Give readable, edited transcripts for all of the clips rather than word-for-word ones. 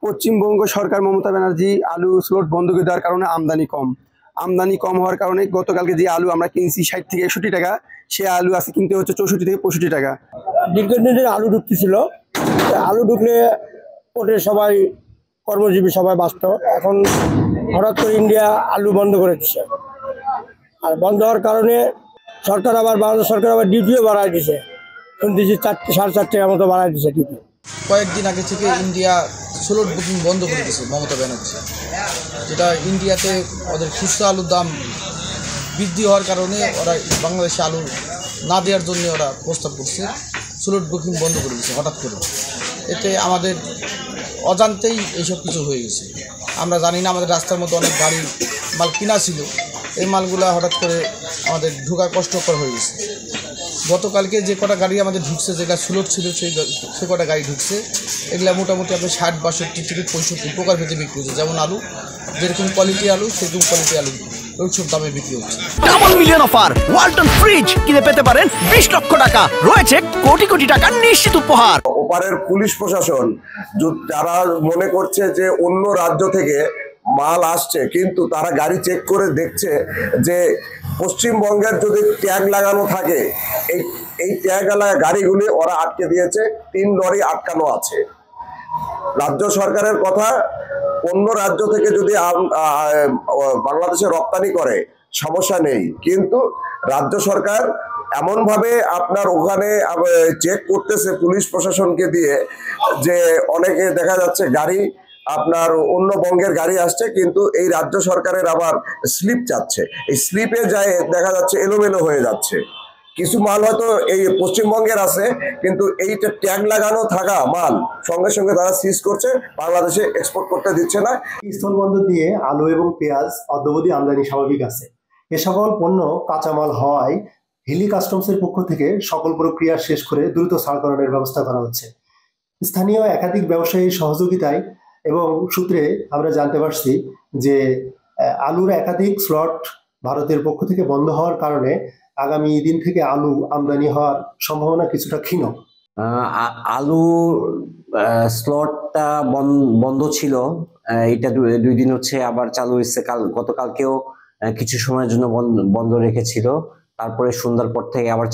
পশ্চিমবঙ্গ সরকার মমতা ব্যানার্জি আলু স্লট বন্ধ করে দেওয়ার কারণে আমদানি কম হওয়ার কারণে গতকালকে যে আলু আমরা কিনছি 60 থেকে 61 টাকা, সে আলু আজকে কিনতে হচ্ছে 64 থেকে 65 টাকা। দীর্ঘদিনের আলু ঢুকতেছিল, আলু ঢুকলে ওদের সবাই কর্মজীবী সবাই বাঁচত। এখন হঠাৎ করে ইন্ডিয়া আলু বন্ধ করে দিচ্ছে, আর বন্ধ হওয়ার কারণে বাংলাদেশ সরকার আবার ডিউটিও বাড়ায় দিছে। শুনতেছি 4:30 টাকার মতো বাড়ায় দিছে ডিউটি। কয়েকদিন আগে থেকে ইন্ডিয়া স্লট বুকিং বন্ধ করে দিয়েছে মমতা ব্যানার্জি, যেটা ইন্ডিয়াতে ওদের খুচরা আলুর দাম বৃদ্ধি হওয়ার কারণে ওরা বাংলাদেশে আলু না দেওয়ার জন্য ওরা প্রস্তাব করছে, স্লট বুকিং বন্ধ করে দিয়েছে হঠাৎ করে। এতে আমাদের অজান্তেই এইসব কিছু হয়ে গেছে। আমরা জানি না, আমাদের রাস্তার মতো অনেক গাড়ি মাল কিনা ছিল, এই মালগুলো হঠাৎ করে আমাদের ঢোকা কষ্টকর হয়ে গেছে। গতকালকে যে কটা গাড়ি আমাদের ঢুকছে, যেটা স্লট ছিল সে কটা গাড়ি ঢুকছে, এগুলো মোটামুটি আপনার 60-62 থেকে 65 প্রকার ভেতরে বিক্রি হচ্ছে। যেমন আলু, যেরকম কোয়ালিটি আলু সেরকম কোয়ালিটি আলু ওইসব দামে বিক্রি হচ্ছে। Double million offer, Walton fridge কিনে পেতে পারেন 20 লক্ষ টাকা, রয়েছে কোটি কোটি টাকার নিশ্চিত উপহার। ওপারের পুলিশ প্রশাসন যারা মনে করছে যে অন্য রাজ্য থেকে মাল আসছে, কিন্তু তারা গাড়ি চেক করে দেখছে যে পশ্চিমবঙ্গের যদি ট্যাগ লাগানো থাকে, এই ট্যাগ লাগা গাড়িগুলি ওরা আটকে দিয়েছে। 3 লরি আটকানো আছে। রাজ্য সরকারের কথা, অন্য রাজ্য থেকে যদি বাংলাদেশে রপ্তানি করে সমস্যা নেই, কিন্তু রাজ্য সরকার এমনভাবে আপনার ওখানে চেক করতেছে পুলিশ প্রশাসনকে দিয়ে, যে অনেকে দেখা যাচ্ছে গাড়ি আপনার অন্য বঙ্গের গাড়ি আসছে, কিন্তু এই রাজ্য সরকারের আবার স্লিপ চাচ্ছে। এই স্লিপে যায় দেখা যাচ্ছে এলোমেলো হয়ে যাচ্ছে। কিছু মাল হয়তো এই পশ্চিমবঙ্গের আছে, কিন্তু এইটা ট্যাগ লাগানো থাকা মাল সঙ্গে সঙ্গে তারা সিজ করছে, বাংলাদেশে এক্সপোর্ট করতে দিচ্ছে না। স্থলবন্দর দিয়ে আলু এবং পেঁয়াজ অদ্যাবধি আমদানি স্বাভাবিক আছে। এ সকল পণ্য কাঁচামাল হওয়ায় হিলি কাস্টমসের পক্ষ থেকে সকল প্রক্রিয়া শেষ করে দ্রুত ছাড়করণের ব্যবস্থা করা হচ্ছে। স্থানীয় একাধিক ব্যবসায়ীর সহযোগিতায় এবং সূত্রে আমরা জানতে পারছি যে আলুর একাধিক স্লট ভারতের পক্ষ থেকে বন্ধ হওয়ার কারণে আগামী দিন থেকে আলু আমদানি হওয়ার সম্ভাবনা কিছুটা ক্ষীণ। আলু স্লটটা বন্ধ ছিল, এটা 2 দিন হচ্ছে আবার চালু হয়েছে। গতকালকেও কিছু সময়ের জন্য বন্ধ রেখেছিল, তারপরে সন্ধ্যার পর থেকে আবার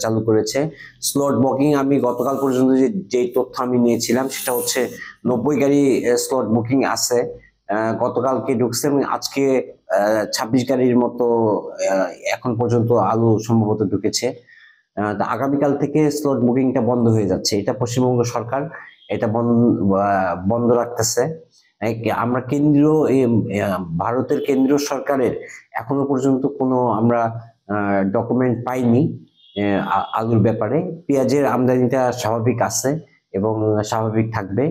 চালু করেছে। স্লট বুকিং আমি গতকাল পর্যন্ত যে তথ্য আমি নিয়েছিলাম সেটা হচ্ছে 90 গাড়ি স্লট বুকিং আছে, গতকালকে ঢুকছে, এবং আজকে 26 গাড়ির মতো এখন পর্যন্ত আলু সম্ভবত ঢুকেছে। আগামীকাল থেকে স্লট বুকিংটা বন্ধ হয়ে যাচ্ছে। এটা পশ্চিমবঙ্গ সরকার এটা বন্ধ রাখতেছে। আমরা ভারতের কেন্দ্রীয় সরকারের এখনো পর্যন্ত কোনো আমরা ডকুমেন্ট পাইনি আলুর ব্যাপারে। পেঁয়াজের আমদানিটা স্বাভাবিক আছে এবং স্বাভাবিক থাকবে।